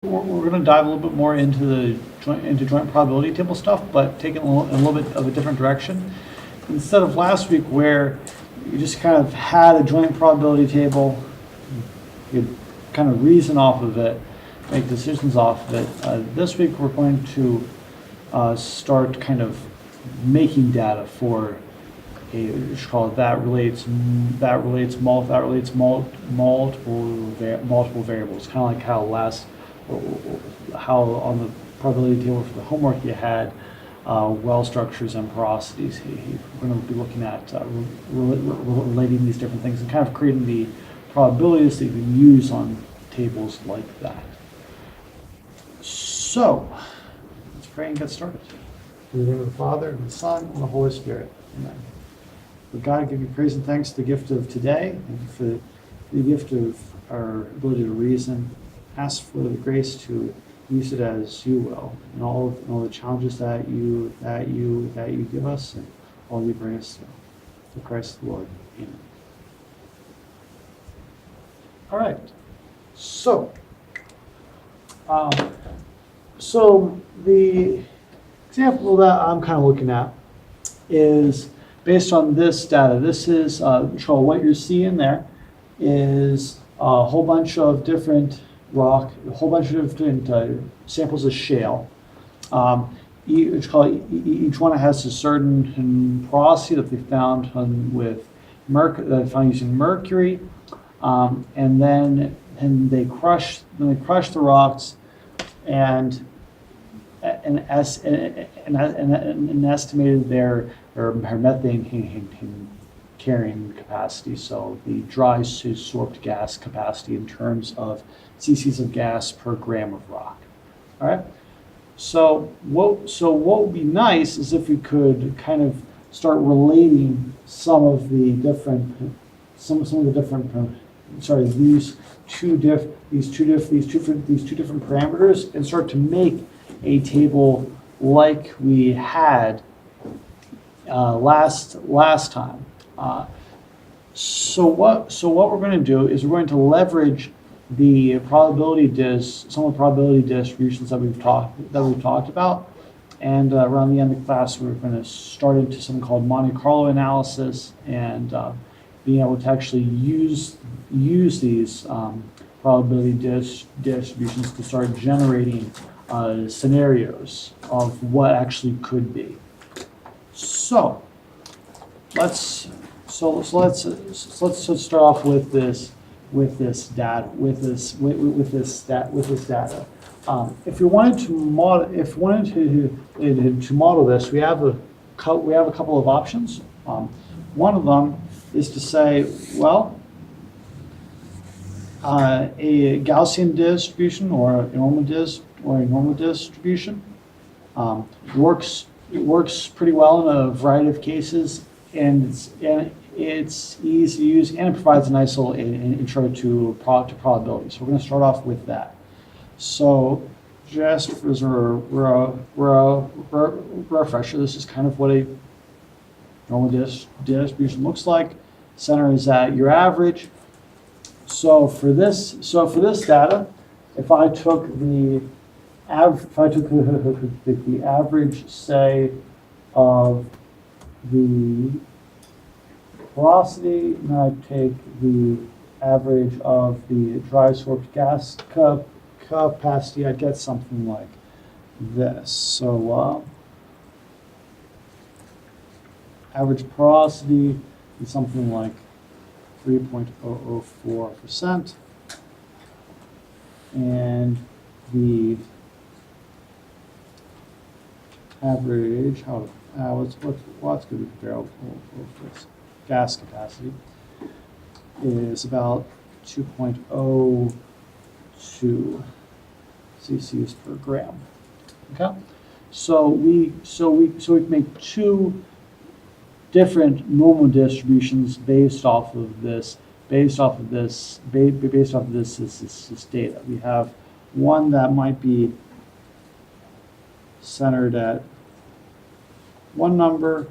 We're going to dive a little bit more into the joint probability table stuff, but take it in a little bit of a different direction. Instead of last week where you just kind of had a joint probability table, you could kind of reason off of it, make decisions off of it. This week we're going to start kind of making data for a that relates multiple variables. Kind of like how on the probability table for the homework you had well structures and porosities. We're going to be looking at relating these different things and kind of creating the probabilities that you can use on tables like that. So let's pray and get started. In the name of the Father, and the Son, and the Holy Spirit. Amen. But God, I give you praise and thanks for the gift of today, and for the gift of our ability to reason. Ask for the grace to use it as you will, and all the challenges that you give us, and all you bring us through. Through Christ the Lord. Amen. All right. So the example that I'm kind of looking at is based on this data. This is what you're seeing there is a whole bunch of different rock, a whole bunch of different samples of shale. Each one has a certain porosity that they found with using mercury, and then they crushed the rocks and estimated their methane carrying capacity, so the dry sorbed gas capacity in terms of cc's of gas per gram of rock. All right. So what would be nice is if we could kind of start relating these two different parameters and start to make a table like we had last time. So what we're going to do is we're going to leverage the some of the probability distributions that we've talked about, and around the end of the class we're going to start into something called Monte Carlo analysis, and being able to actually use these probability distributions to start generating scenarios of what actually could be. So let's start off with this data. If we wanted to model this, we have a couple of options. One of them is to say, well, a Gaussian distribution or a normal distribution works pretty well in a variety of cases, and it's easy to use, and it provides a nice little intro to probability. So we're going to start off with that. So just as a refresher, this is kind of what a normal distribution looks like. Center is at your average. So for this data, if I took the average, say, of the porosity, and I take the average of the dry sorbed gas capacity, I'd get something like this. So average porosity is something like 3.004%, and the average, what's going to be comparable for this gas capacity, is about 2.02 cc's per gram. Okay, so we can make two different normal distributions based off of this data. We have one that might be centered at one number,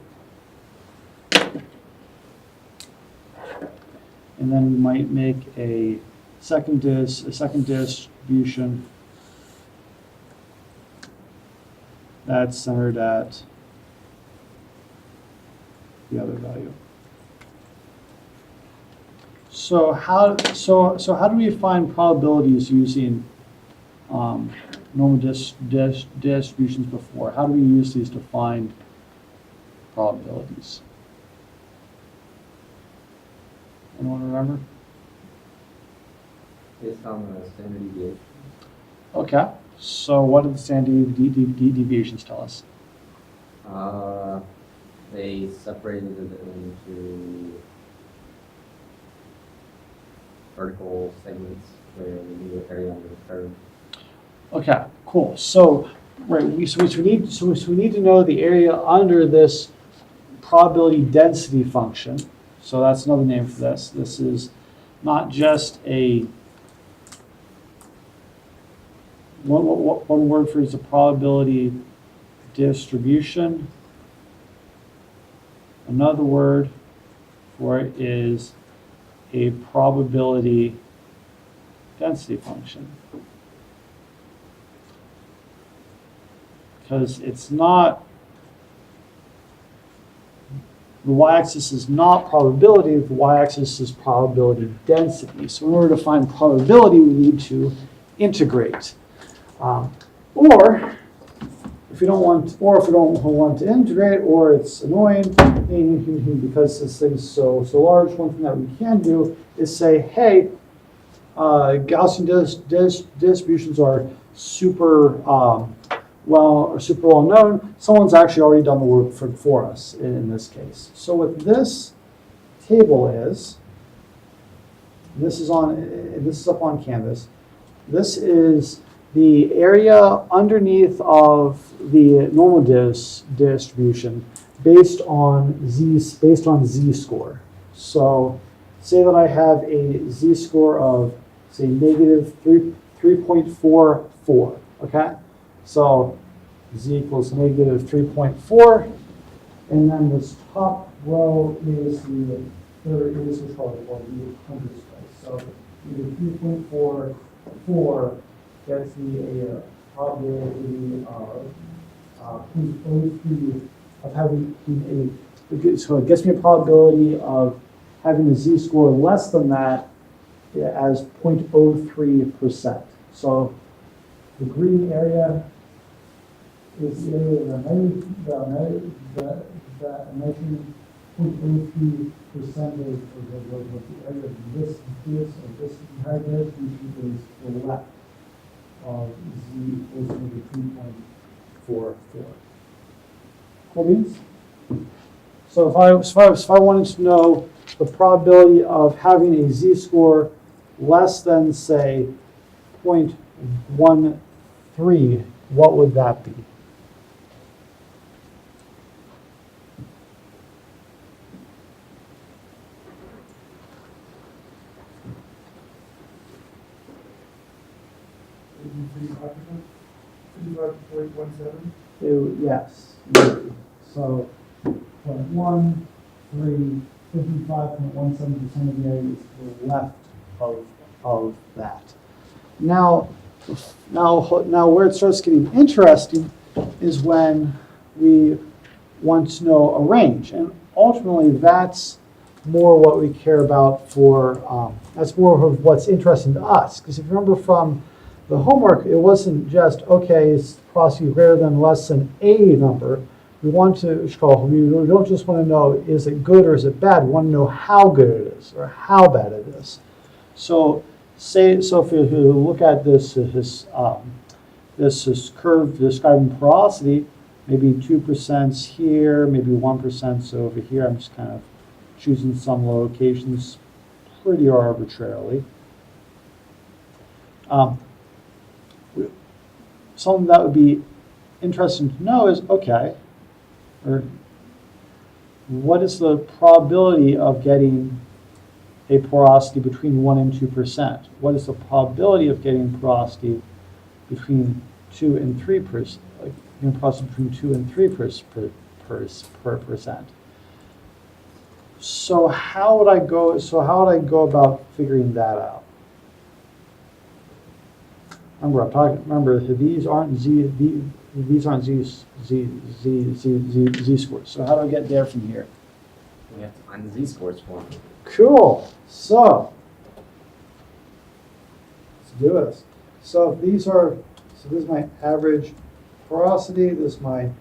and then we might make a second distribution that's centered at the other value. So how do we find probabilities using normal distributions before? How do we use these to find probabilities? Anyone remember? Based on the standard deviation. Okay. So what did the standard deviations tell us? They separated it into vertical segments where the new area under the curve. Okay, cool. So right, we need to know the area under this probability density function. So that's another name for this. This is not just a one word for it is a probability distribution. Another word for it is a probability density function. Because it's not, the y-axis is not probability, the y-axis is probability density. So in order to find probability, we need to integrate. Or if we don't want to integrate, or it's annoying because this thing's so large, one thing that we can do is say, hey, Gaussian distributions are super well known. Someone's actually already done the work for us in this case. So what this table is, this is up on Canvas. This is the area underneath of the normal distribution based on z-score. So say that I have a z-score of, say, negative 3.44, okay? So z equals negative 3.4, and then this top row is the third, is what's called the hundredths place. So negative 3.44 gets me a probability of 0.03 of having so it gets me a probability of having a z-score less than that as 0.03%. So the green area is the area that measuring 0.03% of the area of this entire distribution is the left of z equals to 3.44. Cool beans? So if I wanted to know the probability of having a z-score less than, say, 0.13, what would that be? Yes. So 0.13, 55.17% of the area is to the left of that. Now where it starts getting interesting is when we want to know a range, and ultimately that's more what we care about for. That's more of what's interesting to us, because if you remember from the homework, it wasn't just, okay, is probability greater than less than a number. We want to, we don't just want to know, is it good or is it bad? We want to know how good it is or how bad it is. So if you look at this curve describing porosity, maybe 2% here, maybe 1%. So over here, I'm just kind of choosing some locations pretty arbitrarily. Something that would be interesting to know is, okay, or what is the probability of getting a porosity between 1 and 2%? What is the probability of getting porosity between 2 and 3%? Like porosity between 2 and 3%. So how would I go about figuring that out? Remember, these aren't these aren't z scores. So how do I get there from here? We have to find the z-scores for them. Cool. So let's do this. So if these are, so this is my average porosity. This is my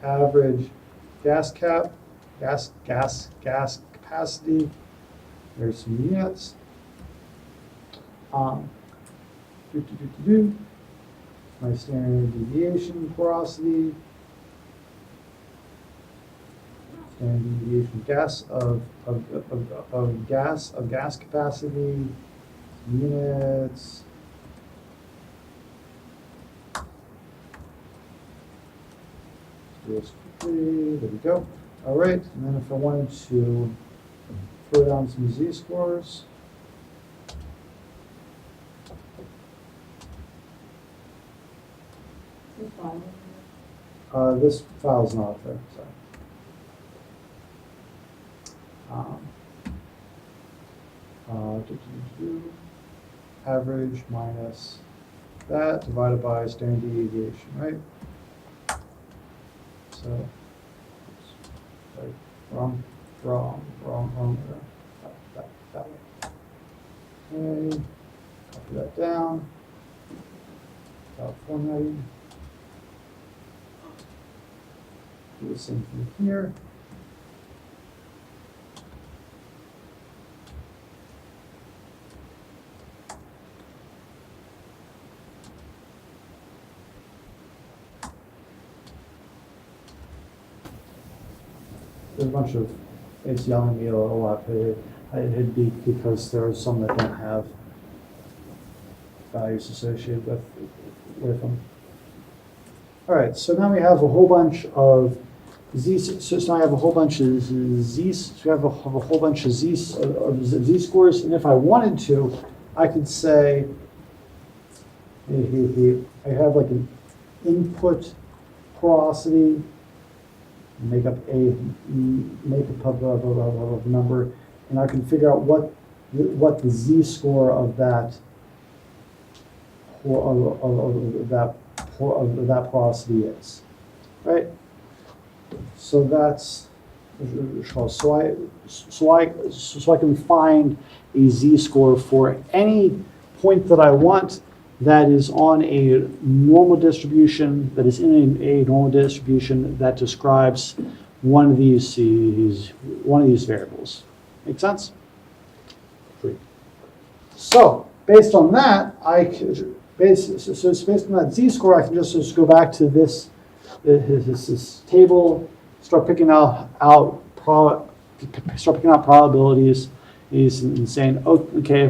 average gas capacity. There's some units. My standard deviation porosity. Standard deviation gas of gas capacity. Units. Do this quickly. There we go. All right, and then if I wanted to throw down some z-scores. This file's not there, so. Average minus that divided by standard deviation, right? So, oops, sorry, wrong. That way. Okay, copy that down. Without formatting. Do the same thing here. There's a bunch of, it's yelling at me a lot, but it'd be because there are some that don't have values associated with them. All right, so now we have a whole bunch of z. So now I have a whole bunch of z. So we have a whole bunch of z scores, and if I wanted to, I could say, I have like an input porosity. Make up a number, and I can figure out what the z-score of that porosity is, right? So that's so I can find a z-score for any point that I want that is on a normal distribution, that is in a normal distribution that describes one of these variables. Make sense? So based on that, based on that z-score, I can just go back to this table, start picking out probabilities, and saying, okay,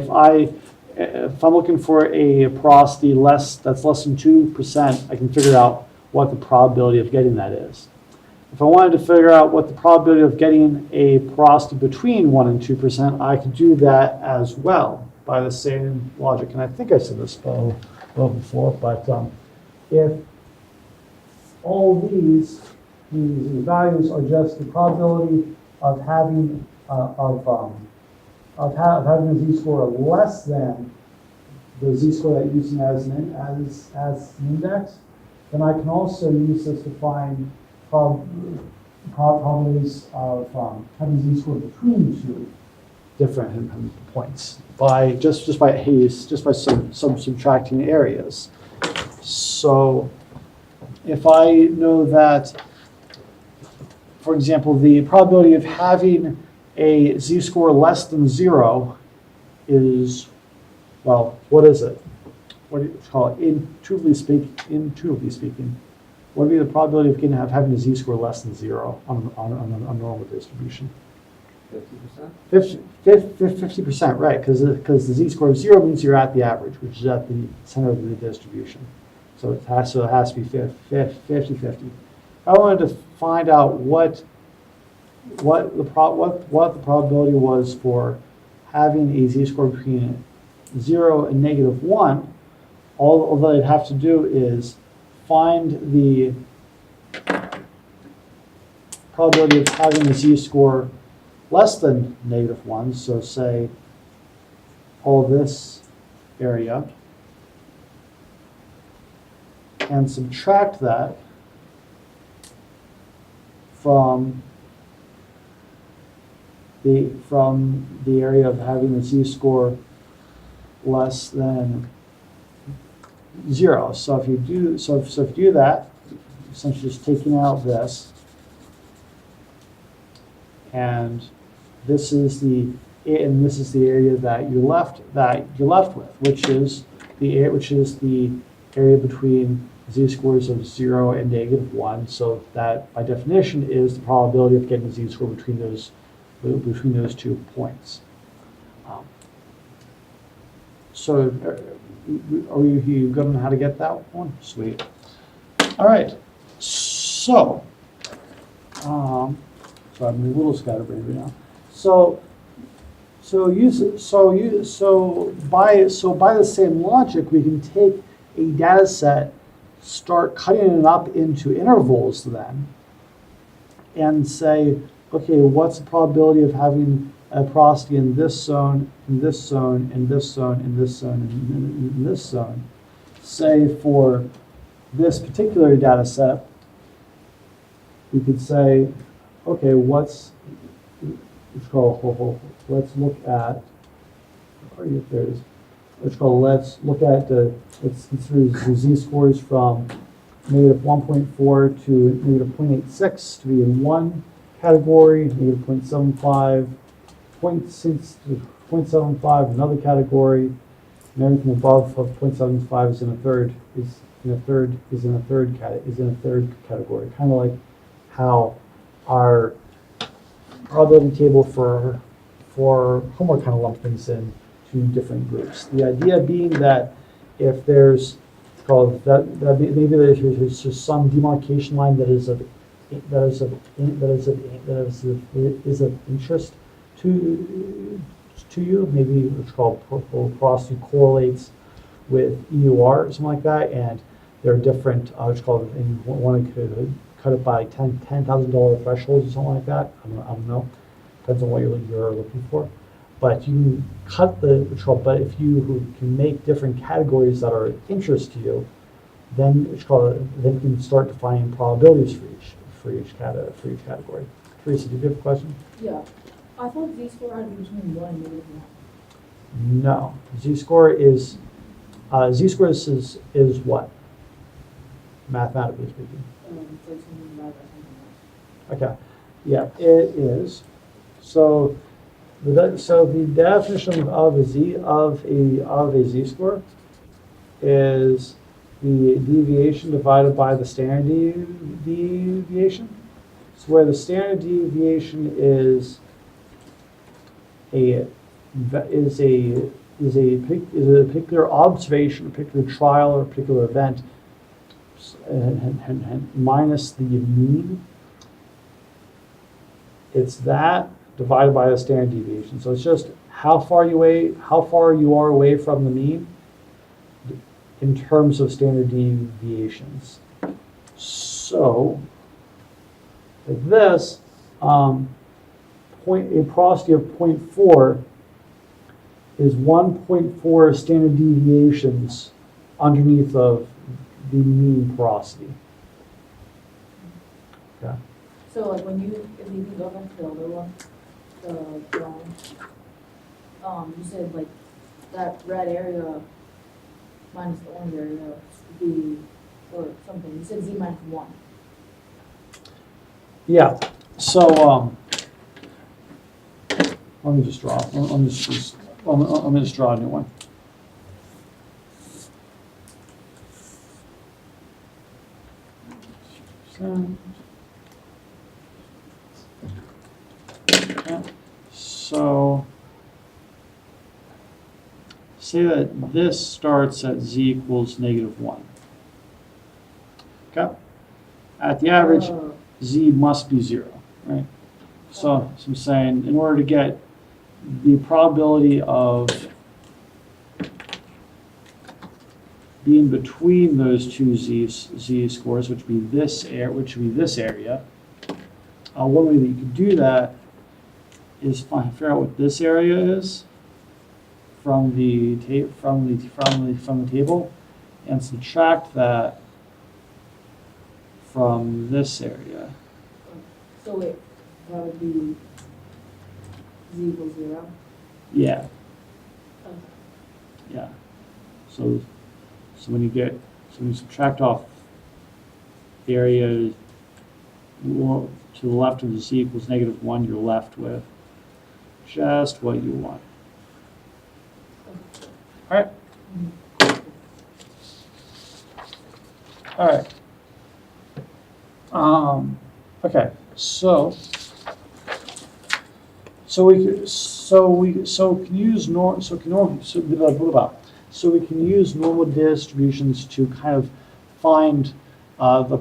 if I'm looking for a porosity that's less than 2%, I can figure out what the probability of getting that is. If I wanted to figure out what the probability of getting a porosity between 1 and 2%, I could do that as well by the same logic. And I think I said this before, but if all these values are just the probability of having having a z-score less than the z-score that you're using as an index, then I can also use this to find probabilities of having a z-score between two different points by just by subtracting areas. So if I know that, for example, the probability of having a z-score less than 0 is, well, what is it? What do you call it? Intuitively speaking, what would be the probability of having a z-score less than 0 on a normal distribution? 50%? 50%, right, because the z-score of 0 means you're at the average, which is at the center of the distribution. So it has to be 50-50. I wanted to find out what the probability was for having a z-score between 0 and -1. All that I'd have to do is find the probability of having a z-score less than -1. So say all this area. and subtract that from the area of having the z-score less than 0. So if you do if you do that, essentially just taking out this, and this is the area that you're left with, which is the area between z-scores of 0 and -1. So that by definition is the probability of getting a z-score between those 2 points. So are you good on how to get that one? Sweet. All right. So, I'm a little scatterbrained right now. So by the same logic, we can take a data set, start cutting it up into intervals then, and say, okay, what's the probability of having a porosity in this zone, in this zone, in this zone, in this zone, and in this zone? Say for this particular data set, we could say, okay, let's look at, let's consider the z-scores from -1.4 to -0.86 to be in one category, -0.75, 0.75 another category, and everything above of 0.75 is in a third category. Kind of like how our probability table for homework kind of lump things in to different groups. The idea being that if there's maybe there's just some demarcation line that is of interest to you, maybe what's called porosity correlates with EUR or something like that, and there are different what's called, and you want to cut it by $10,000 thresholds or something like that. I don't know. Depends on what you're looking for. But you can cut but if you can make different categories that are of interest to you, then then you can start defining probabilities for each category. Teresa, do you have a question? Yeah. I thought z-score had to be between 1 and -1. No. Z-score is what? Mathematically speaking. It's like something about that, something else. Okay. Yeah, it is. So the definition of a z-score is the deviation divided by the standard deviation. So where the standard deviation is a particular observation, a particular trial, or a particular event, and minus the mean. It's that divided by the standard deviation. So it's just how far you are away from the mean in terms of standard deviations. So like this, a porosity of 0.4 is 1.4 standard deviations underneath of the mean porosity. Okay. So like if you can go back to the other one, the drawing, you said like that red area minus the orange area would be, or something, you said z minus 1. Yeah. So let me just draw. Let me just draw a new one. So say that this starts at z equals -1. Okay. At the average, z must be 0, right? So I'm saying in order to get the probability of being between those two z scores, which would be this area, one way that you could do that is figure out what this area is from the table, and subtract that from this area. So wait, that would be z equals 0? Yeah, Okay. yeah. So when you subtract off the area to the left of the z equals -1, you're left with just what you want. All right. All right. Okay. So can use norm. So can norm. So blah, blah, blah. So we can use normal distributions to kind of find the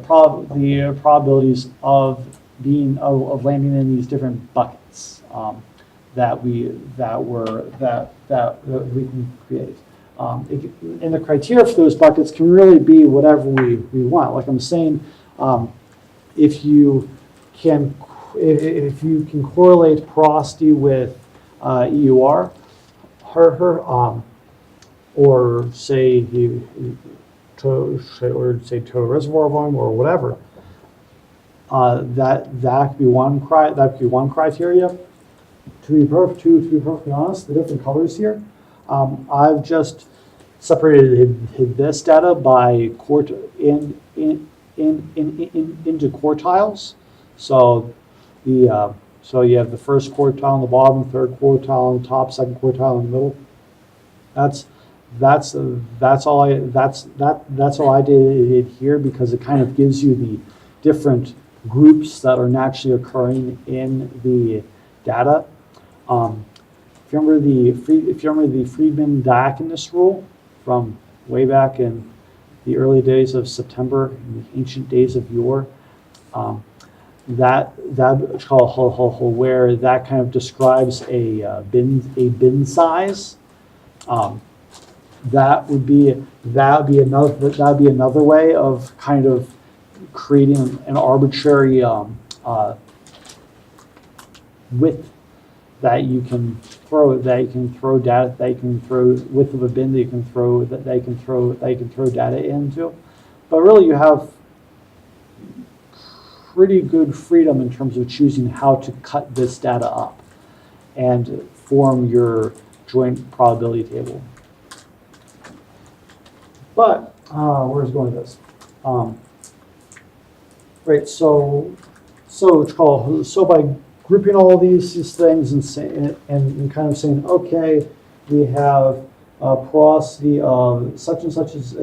probabilities of landing in these different buckets that we can create. And the criteria for those buckets can really be whatever we want. Like I'm saying, if you can correlate porosity with EUR, or say total reservoir volume or whatever, that could be one criteria. To be perfectly honest, the different colors here, I've just separated this data by into quartiles. So so you have the first quartile on the bottom, third quartile on the top, second quartile in the middle. That's all I did here, because it kind of gives you the different groups that are naturally occurring in the data. If you remember the Friedman-Diaconus rule from way back in the early days of September, in the ancient days of yore, where that kind of describes a bin size. That would be another way of kind of creating an arbitrary width that you can throw data, that you can throw width of a bin that you can throw data into. But really, you have pretty good freedom in terms of choosing how to cut this data up and form your joint probability table. But where's going with this? Right. So by grouping all these things and kind of saying, okay, we have porosity of such and such as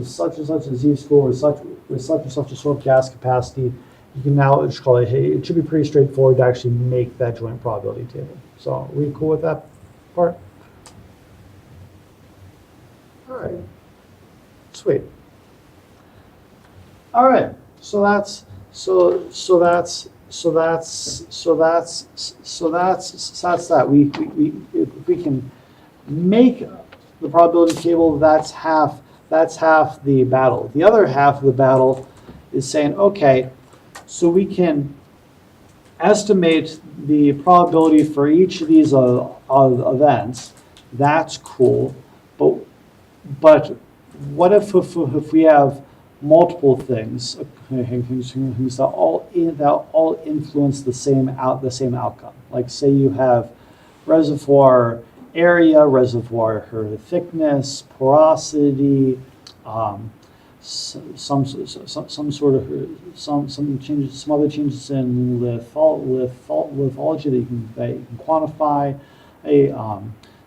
such and such a z-score with such and such a soil gas capacity. You can now hey, it should be pretty straightforward to actually make that joint probability table. So are we cool with that part? All right. Sweet. All right. So that's that. We can make the probability table. That's half the battle. The other half of the battle is saying, okay, so we can estimate the probability for each of these events. That's cool, but what if we have multiple things that all influence the same outcome? Like, say you have reservoir area, reservoir thickness, porosity, some other changes in lithology that you can quantify,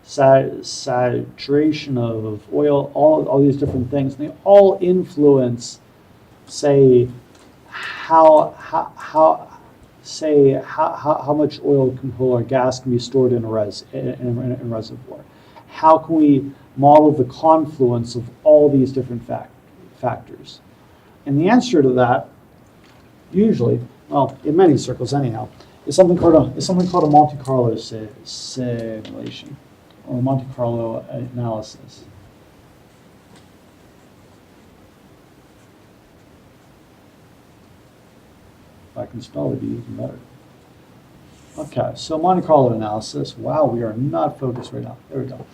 saturation of oil, all these different things. And they all influence, say, how much oil or gas can be stored in a reservoir. How can we model the confluence of all these different factors? And the answer to that, usually, well, in many circles anyhow, is something called a Monte Carlo simulation, or Monte Carlo analysis. If I can spell it, it'd be even better. Okay, so Monte Carlo analysis. Wow, we are not focused right now. There we go.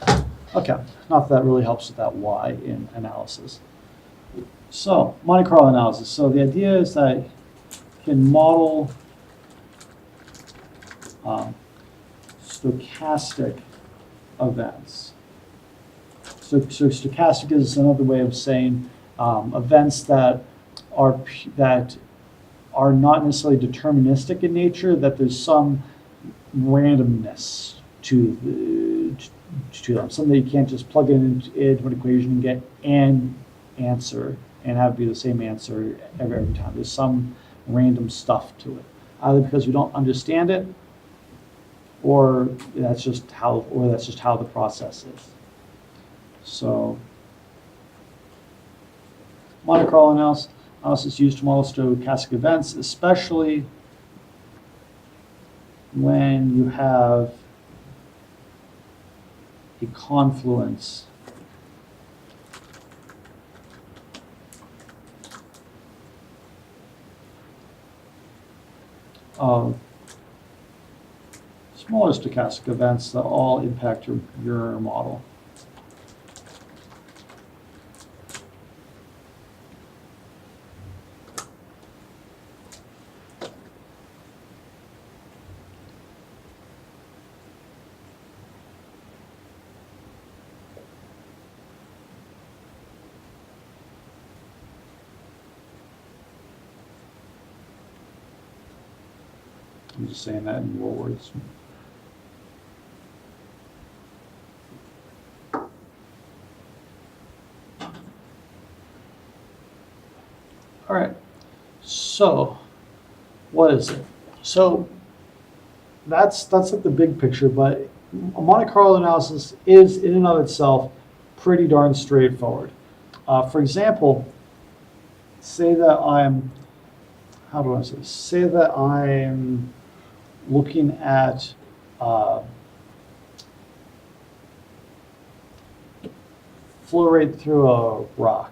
Okay, not that that really helps with that Y in analysis. So, Monte Carlo analysis. So the idea is that you can model stochastic events. So stochastic is another way of saying events that that are not necessarily deterministic in nature, that there's some randomness to them. Something that you can't just plug into an equation and get an answer and have it be the same answer every time. There's some random stuff to it, either because we don't understand it, or that's just how the process is. So, Monte Carlo analysis used to model stochastic events, especially when you have a confluence of smaller stochastic events that all impact your model. I'm just saying that in more words. All right, so what is it? So that's like the big picture, but a Monte Carlo analysis is in and of itself pretty darn straightforward. For example, say that I'm looking at flow rate through a rock.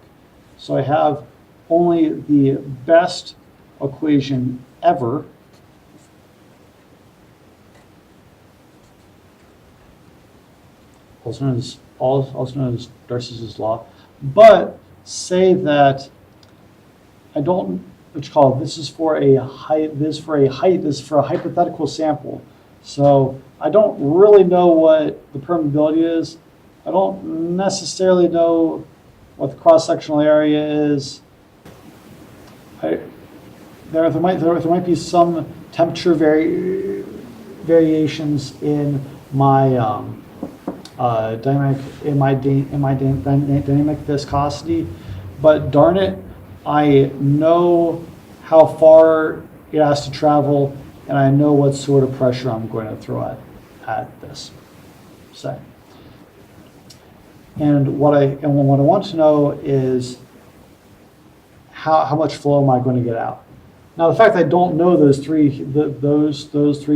So I have only the best equation ever also known as Darcy's law, but say that I don't, this is for a hypothetical sample. So I don't really know what the permeability is. I don't necessarily know what the cross-sectional area is. There might be some temperature variations in my dynamic viscosity, but darn it, I know how far it has to travel, and I know what sort of pressure I'm going to throw at this, say. And what I want to know is how much flow am I going to get out. Now, the fact that I don't know those three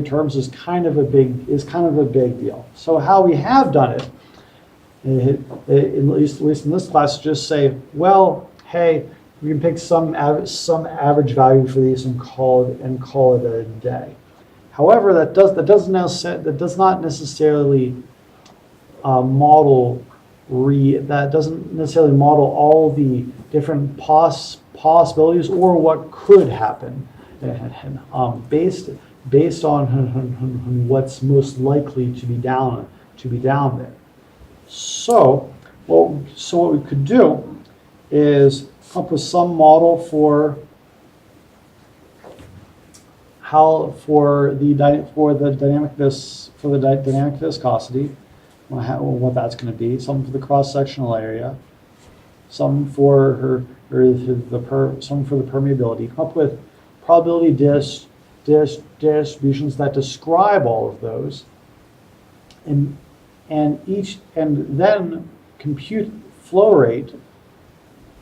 terms is kind of a big deal. So how we have done it, at least in this class, is just say, well, hey, we can pick some average value for these and call it a day. However, that does not necessarily model all the different possibilities or what could happen, based on what's most likely to be down there. So what we could do is come up with some model for the dynamic viscosity, what that's going to be, some for the cross-sectional area, some for the permeability. Come up with probability distributions that describe all of those, and then compute flow rate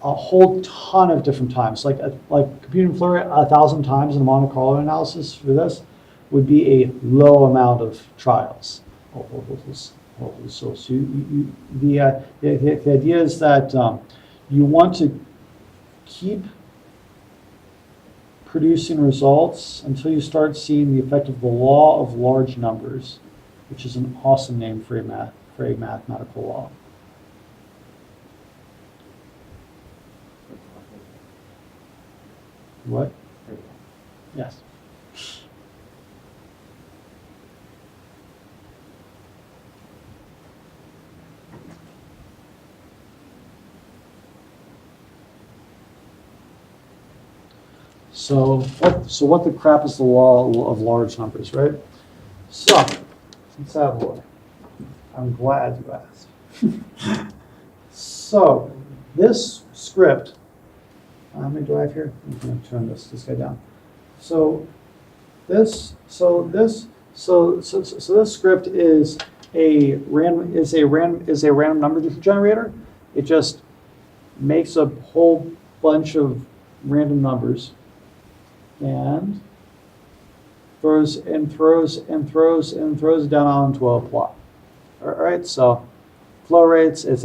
a whole ton of different times. Like computing flow rate 1,000 times in a Monte Carlo analysis for this would be a low amount of trials. So the idea is that you want to keep producing results until you start seeing the effect of the law of large numbers, which is an awesome name for a mathematical law. What? There we go. Yes. So what the crap is the law of large numbers, right? So, let's have a look. I'm glad you asked. So, this script, how many do I have here? I'm going to turn this guy down. So this script is a random number generator. It just makes a whole bunch of random numbers and throws it down onto a plot. All right, so flow rates, it's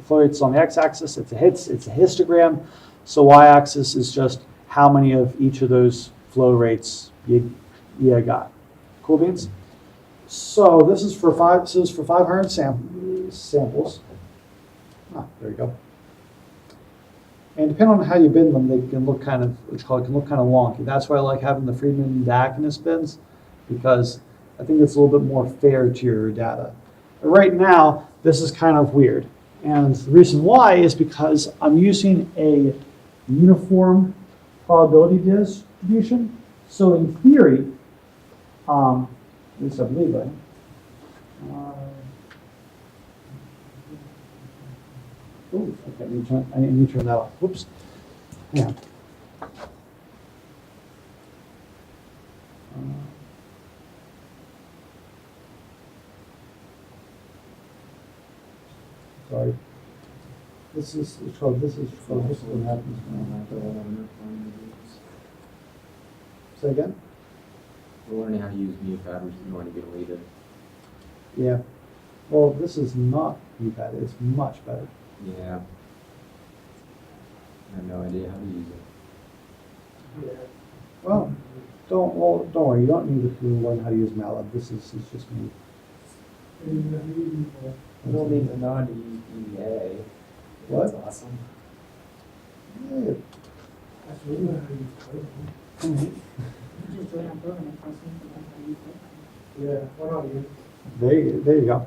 flow rates on the x-axis, it's a histogram. So y-axis is just how many of each of those flow rates you got. Cool beans? So this is for 500 samples. Ah, there you go. And depending on how you bin them, they can look kind of wonky. That's why I like having the Friedman and Dakanis bins, because I think it's a little bit more fair to your data. But right now, this is kind of weird. And the reason why is because I'm using a uniform probability distribution. So in theory, at least I believe it. Okay, I need to turn that off. Whoops. Yeah. Sorry. This is what happens when Say again? We're learning how to use MuFab, which is going to be deleted. Yeah. Well, this is not bad. It's much better. Yeah. I have no idea how to use it. Well, don't worry. You don't need to learn how to use MATLAB. This is just me. You don't need to know how to use EDA. What? That's awesome. Yeah. You just join our program and press me. Yeah, why not you? There you go.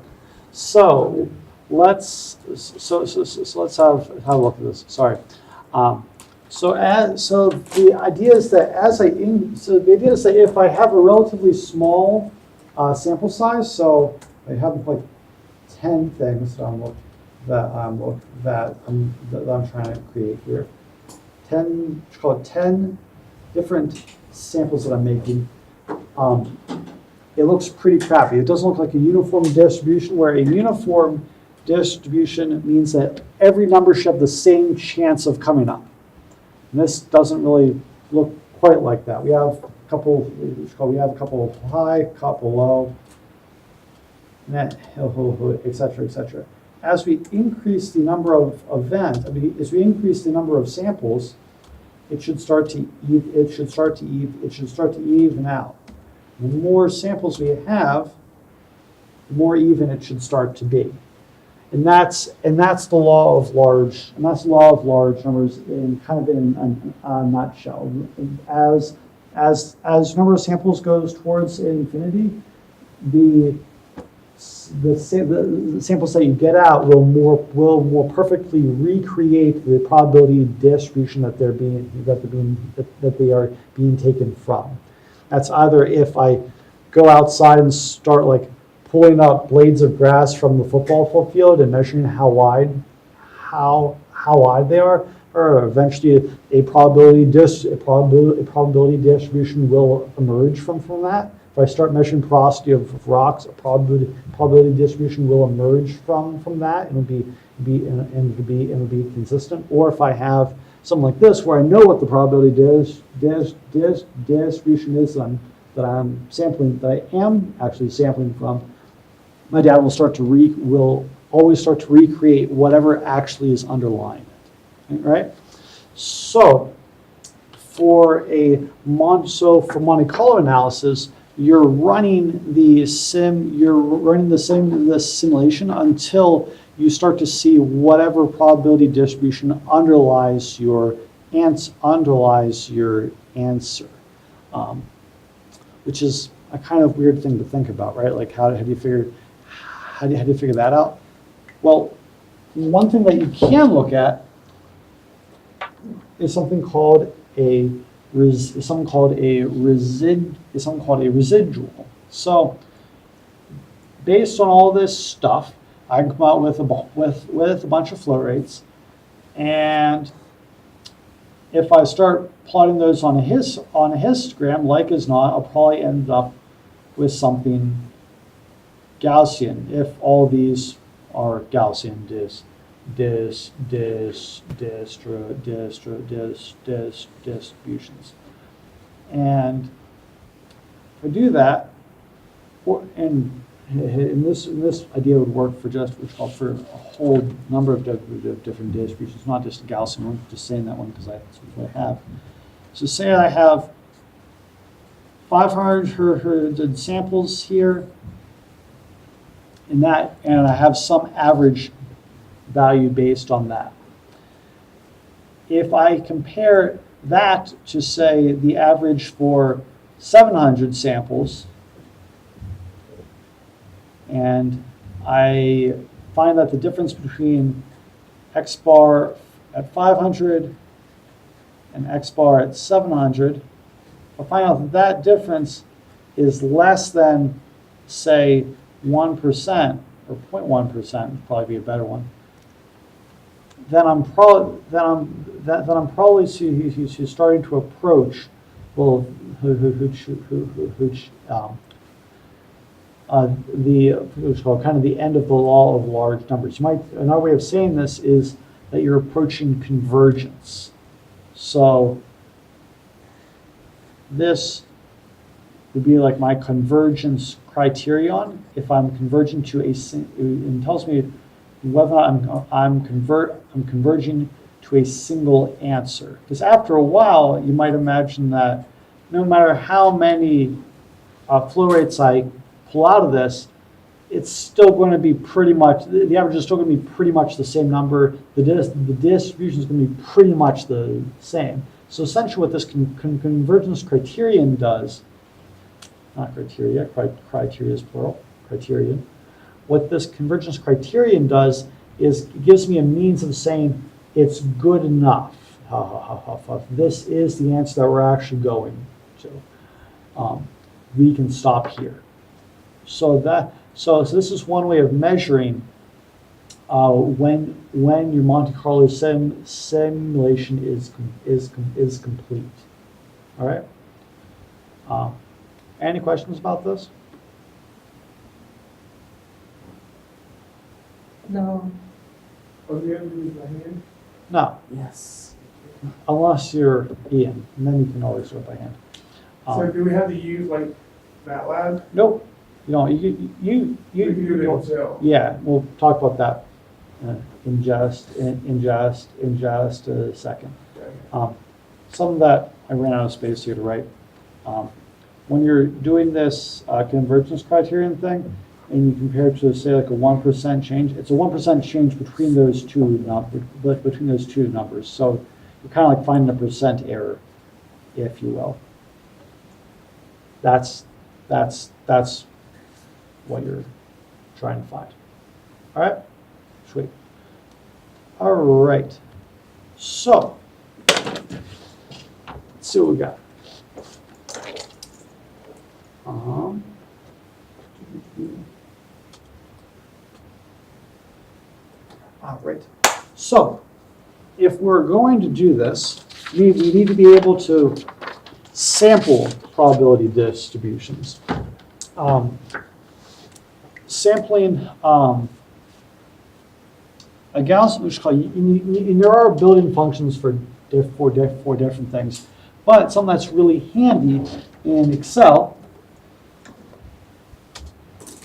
So let's have a look at this. Sorry. So the idea is that if I have a relatively small sample size, so I have like 10 things that I'm trying to create here. 10 different samples that I'm making. It looks pretty crappy. It doesn't look like a uniform distribution, where a uniform distribution means that every number should have the same chance of coming up. And this doesn't really look quite like that. We have a couple high, a couple low, et cetera, et cetera. As we increase the number of as we increase the number of samples, it should start to even out. The more samples we have, the more even it should start to be. And that's the law of large numbers in a nutshell. As number of samples goes towards infinity, the samples that you get out will more perfectly recreate the probability distribution that they are being taken from. That's either if I go outside and start like pulling up blades of grass from the football field and measuring how wide they are, or eventually a probability distribution will emerge from that. If I start measuring porosity of rocks, a probability distribution will emerge from that, and it'll be consistent. Or if I have something like this, where I know what the probability distribution is that I am actually sampling from, my data will always start to recreate whatever actually is underlying it, right? So for Monte Carlo analysis, you're running the simulation until you start to see whatever probability distribution underlies your underlies your answer, which is a kind of weird thing to think about, right? Like how do you figure that out? Well, one thing that you can look at is something called a residual. So based on all this stuff, I can come out with a bunch of flow rates, and if I start plotting those on a histogram, like as not, I'll probably end up with something Gaussian if all these are Gaussian distributions. And if I do that, and this idea would work for just what's called for a whole number of different distributions, not just a Gaussian one. Just saying that one because that's what I have. So say I have 500 samples here, and I have some average value based on that. If I compare that to, say, the average for 700 samples, and I find that the difference between X bar at 500 and X bar at 700, I find out that that difference is less than, say, 1% or 0.1%, would probably be a better one. Then I'm probably starting to approach, well, kind of the end of the law of large numbers. Another way of saying this is that you're approaching convergence. So this would be like my convergence criterion. If I'm converging to it tells me whether or not I'm converging to a single answer. Because after a while, you might imagine that no matter how many flow rates I pull out of this, it's still going to be pretty much, the average is still going to be pretty much the same number. The distribution is going to be pretty much the same. So essentially what this convergence criterion does, not criteria, criteria is plural, criterion. What this convergence criterion does is it gives me a means of saying it's good enough. This is the answer that we're actually going to. We can stop here. So this is one way of measuring when your Monte Carlo simulation is complete. All right. Any questions about this? No. Oh, do you have to use my hand? No, Yes. unless you're Ian, and then you can always do it by hand. So do we have to use like MATLAB? Nope. You know, We can do it in Excel. yeah, we'll talk about that in just a second. Okay. Some of that I ran out of space here to write. When you're doing this convergence criterion thing, and you compare it to, say, like a 1% change, it's a 1% change between those two numbers. So you're kind of like finding a percent error, if you will. That's what you're trying to find. All right, sweet. All right, so let's see what we got. All right, so if we're going to do this, we need to be able to sample probability distributions. Sampling a Gaussian, there are built-in functions for different things, but something that's really handy in Excel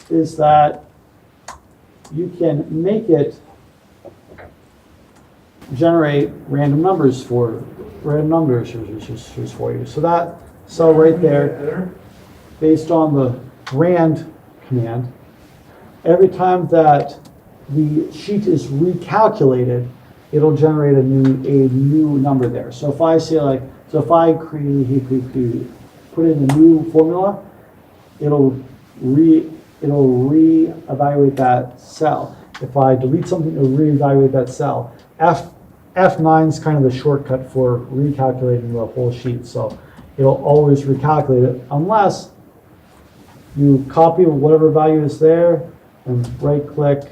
is that you can make it generate random numbers for you. So that cell right there, based on the rand command, every time that the sheet is recalculated, it'll generate a new number there. So if I say like, so if I put in a new formula, it'll reevaluate that cell. If I delete something, it'll reevaluate that cell. F9 is kind of the shortcut for recalculating the whole sheet. So it'll always recalculate it unless you copy whatever value is there and right click,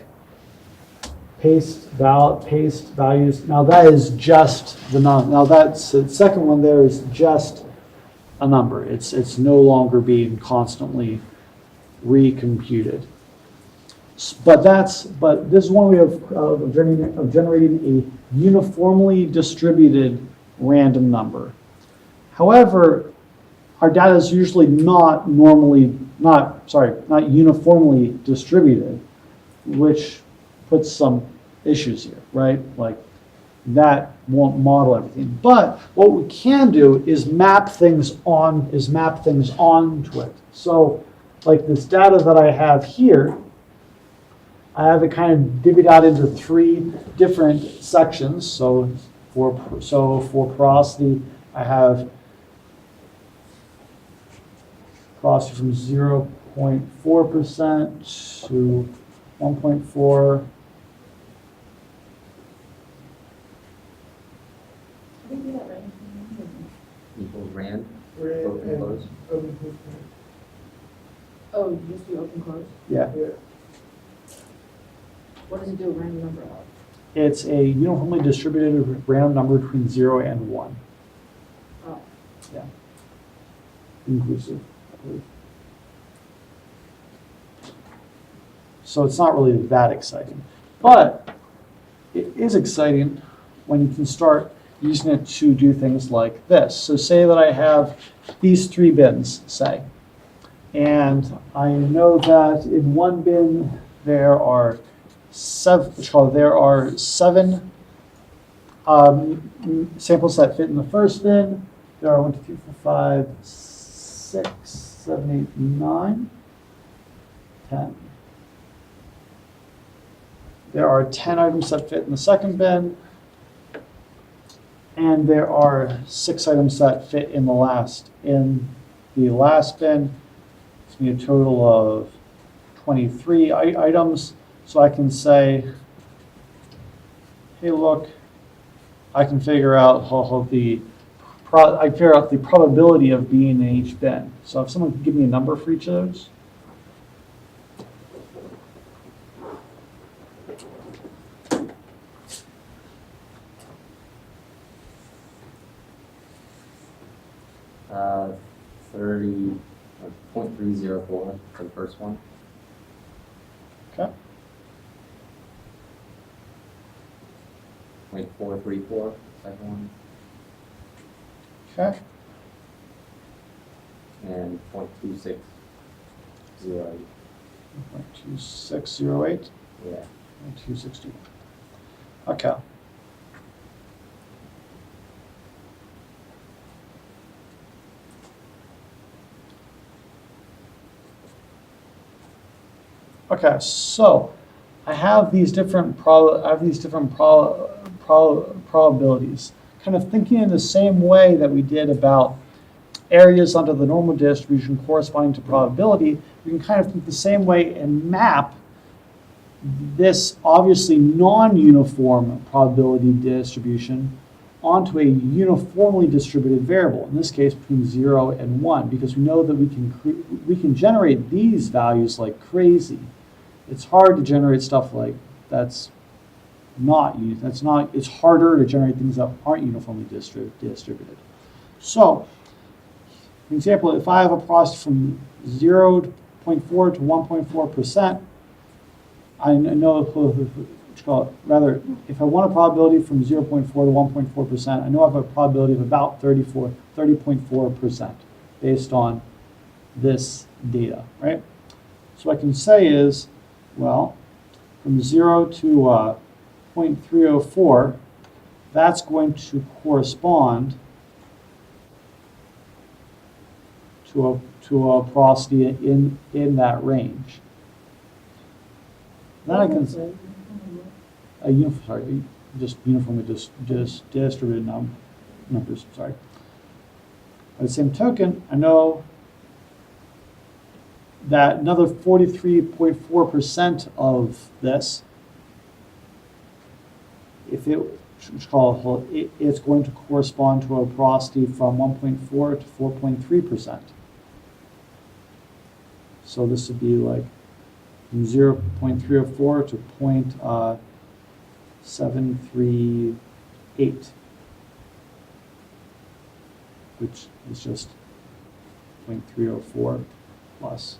paste values. Now that is just the number. Now that's the second one there is just a number. It's no longer being constantly recomputed. But this is one way of generating a uniformly distributed random number. However, our data is usually not uniformly distributed, which puts some issues here, right? Like that won't model everything. But what we can do is map things onto it. So like this data that I have here, I have it kind of divvied out into 3 different sections. So for porosity, I have porosity from 0.4% to 1.4. Equals rand, Rand open and close. open close. Oh, you just do open close? Yeah. Yeah. What does it do, random number of? It's a uniformly distributed random number between 0 and 1. Oh, Yeah. Inclusive, I believe. So it's not really that exciting. But it is exciting when you can start using it to do things like this. So say that I have these 3 bins, say, and I know that in one bin there are 7 samples that fit in the first bin. There are 1, 2, 3, 4, 5, 6, 7, 8, 9, 10. There are 10 items that fit in the second bin, and there are 6 items that fit in the last bin. It's going to be a total of 23 items. So I can say, hey, look, I can figure out the probability of being in each bin. So if someone could give me a number for each of those. Uh, 0.304 for the first one. Okay. 0.434, second one, Okay. and 0.2608. 2608. Yeah. 260. Okay. Okay, so I have these different probabilities. Kind of thinking in the same way that we did about areas under the normal distribution corresponding to probability, we can kind of think the same way and map this obviously non-uniform probability distribution onto a uniformly distributed variable, in this case between 0 and 1, because we know that we can generate these values like crazy. It's hard to generate stuff like it's harder to generate things that aren't uniformly distributed. So, for example, if I have a porosity from 0.4 to 1.4%, I know, if I want a probability from 0.4 to 1.4%, I know I have a probability of about 30.4% based on this data, right? So what I can say is, well, from 0 to 0.304, that's going to correspond to a porosity in that range. Then I can just uniformly distributed numbers, sorry. By the same token, I know that another 43.4% of this, if it's going to correspond to a porosity from 1.4 to 4.3%. So this would be like from 0.304 to 0.738, which is just 0.304 plus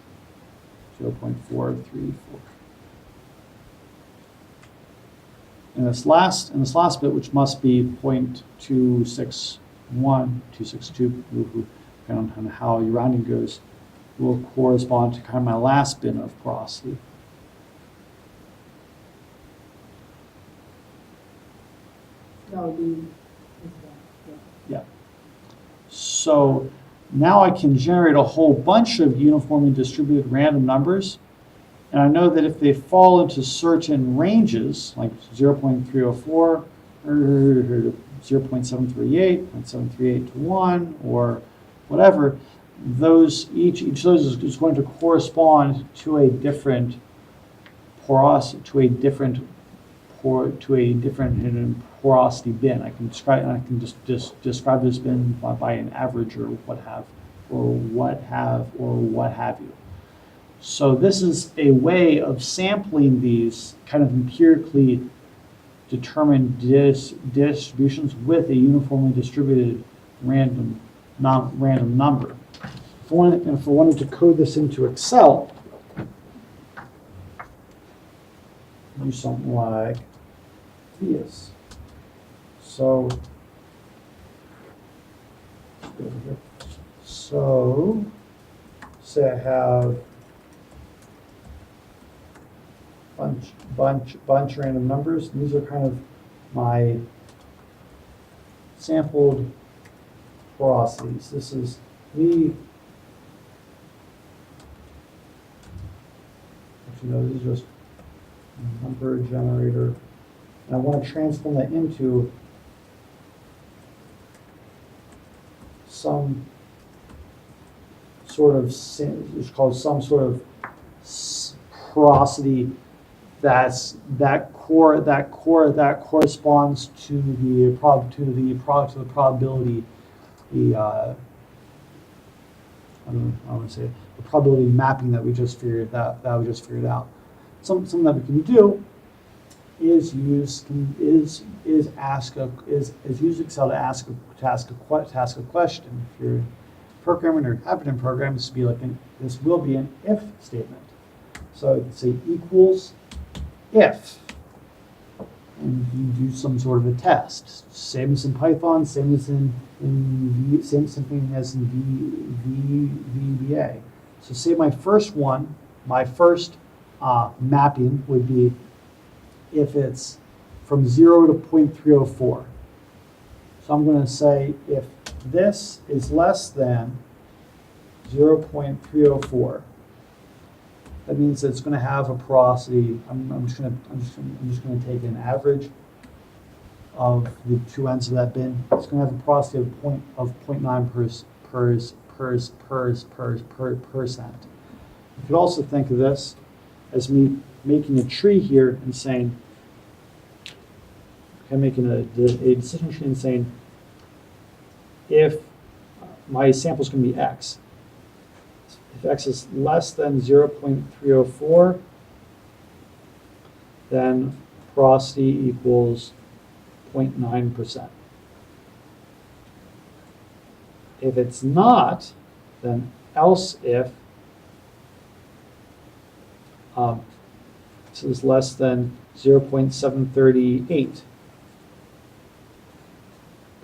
0.434. In this last bit, which must be 0.261, 262, depending on how your rounding goes, will correspond to kind of my last bit of porosity. That would be, Yeah. So now I can generate a whole bunch of uniformly distributed random numbers. And I know that if they fall into certain ranges, like 0.304 or 0.738, 0.738 to 1, or whatever, each of those is going to correspond to a different porosity, to a different porosity bin. I can just describe this bin by an average or what have you. So this is a way of sampling these kind of empirically determined distributions with a uniformly distributed random number. If I wanted to code this into Excel, do something like this. So, let's go over here. So, say I have bunch random numbers. These are kind of my sampled porosities. This is actually no, this is just a number generator. And I want to transform that into some sort of, it's called some sort of porosity that corresponds to the probability, I want to say the probability mapping that we just figured out. Something that we can do is use Excel to ask a question. If you're programming or have been programming, this will be an if statement. So you can say equals if, and you do some sort of a test. Same as in Python, same as in thing as in VBA. So say my first mapping would be if it's from 0 to 0.304. So I'm going to say if this is less than 0.304. That means that it's going to have a porosity. I'm just going to take an average of the two ends of that bin. It's going to have a porosity of 0.9%. You could also think of this as me making a tree here and saying, I'm making a decision tree and saying, if my sample is going to be X. If X is less than 0.304, then porosity equals 0.9%. If it's not, then else if this is less than 0.738,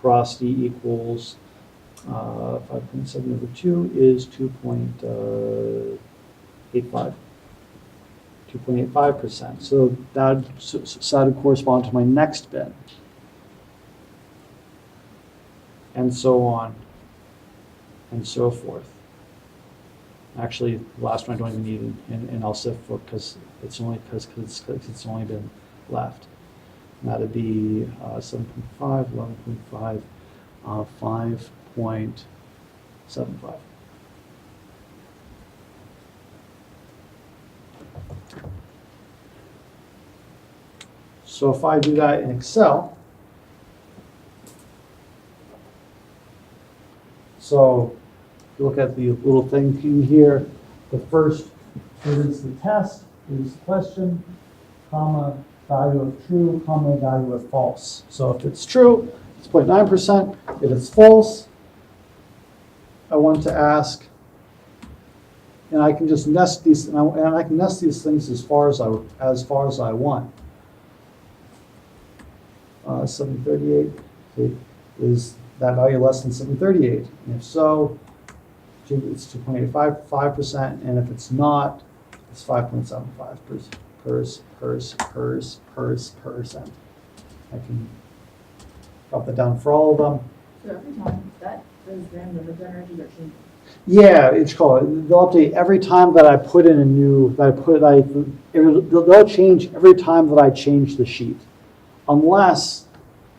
porosity equals 5.7 over 2 is 2.85%. So that would correspond to my next bin. And so on and so forth. Actually, the last one I don't even need an else if for because it's only been left. That'd be 7.5, 11.5, 5.75. So if I do that in Excel, so if you look at the little thing in here, the first is the test, is the question, comma, value of true, comma, value of false. So if it's true, it's 0.9%. If it's false, I want to ask, and I can just nest these, and I can nest these things as far as I want. 738, okay, is that value less than 738? And if so, it's 2.85%, and if it's not, it's 5.75%. I can drop that down for all of them. So every time that those random number generators are changing. Yeah, it's called. They'll update every time that I put in a new. They'll change every time that I change the sheet, unless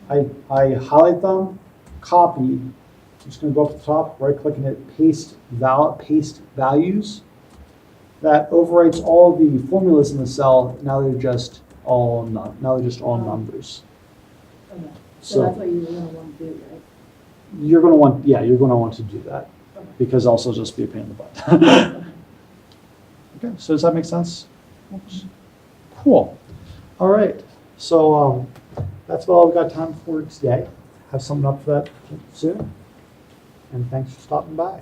I highlight them, copy. I'm just going to go up to the top, right click and hit paste values. That overwrites all the formulas in the cell. Now they're just all numbers. Okay. So So that's what you're gonna want to do, right? you're going to want to do that, Okay. because also just be a pain in the butt. Okay, so does that make sense? Cool. All right. So that's all I've got time for today. Have something up for that soon. And thanks for stopping by.